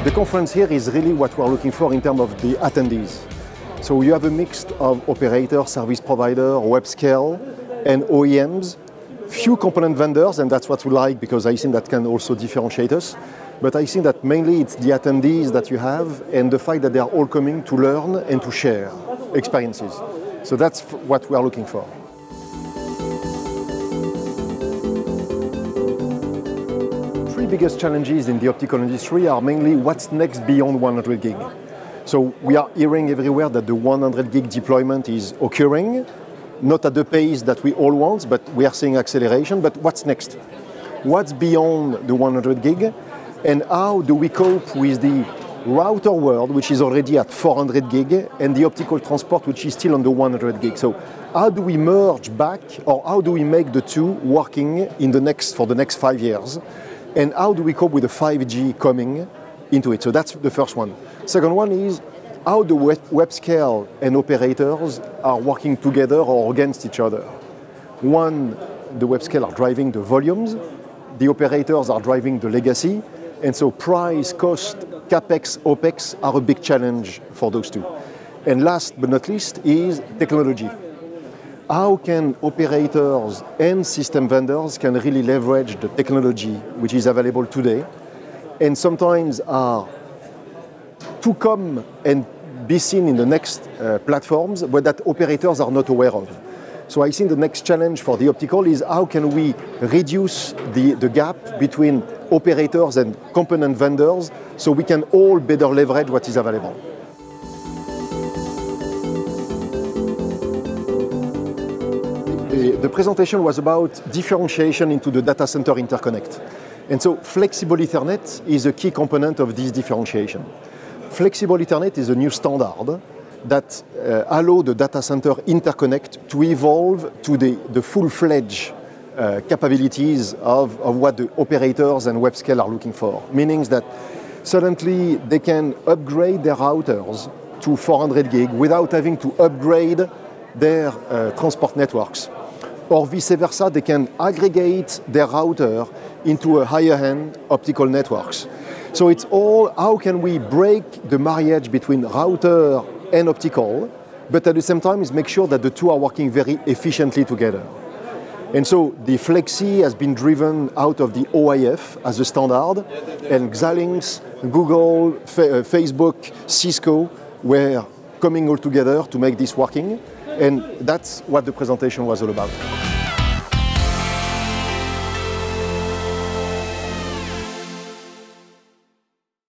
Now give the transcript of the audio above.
The conference here is really what we're looking for in terms of the attendees. So you have a mix of operators, service provider, web scale, and OEMs, few component vendors, and that's what we like because I think that can also differentiate us. But I think that mainly it's the attendees that you have and the fact that they are all coming to learn and to share experiences. So that's what we are looking for. Three biggest challenges in the optical industry are mainly what's next beyond 100 gig. So we are hearing everywhere that the 100 gig deployment is occurring, not at the pace that we all want, but we are seeing acceleration. But what's next? What's beyond the 100 gig? And how do we cope with the router world, which is already at 400 gig, and the optical transport, which is still on the 100 gig? So how do we merge back, or how do we make the two working for the next 5 years? And how do we cope with the 5G coming into it? So that's the first one. Second one is how the web scale and operators are working together or against each other. One, the web scale are driving the volumes, the operators are driving the legacy, and so price, cost, capex, Opex are a big challenge for those two. And last but not least is technology. How can operators and system vendors can really leverage the technology which is available today and sometimes are to come and be seen in the next platforms, but that operators are not aware of. So I think the next challenge for the optical is how can we reduce the gap between operators and component vendors so we can all better leverage what is available. The presentation was about differentiation into the data center interconnect. And so flexible Ethernet is a key component of this differentiation. Flexible Ethernet is a new standard that allows the data center interconnect to evolve to the full-fledged capabilities of what the operators and web scale are looking for. Meaning that suddenly they can upgrade their routers to 400 gig without having to upgrade their transport networks. Or vice versa, they can aggregate their router into a higher-end optical networks. So it's all how can we break the marriage between router and optical, but at the same time is make sure that the two are working very efficiently together. And so the FlexE has been driven out of the OIF as a standard, and Xilinx, Google, Facebook, Cisco were coming all together to make this working, and that's what the presentation was all about.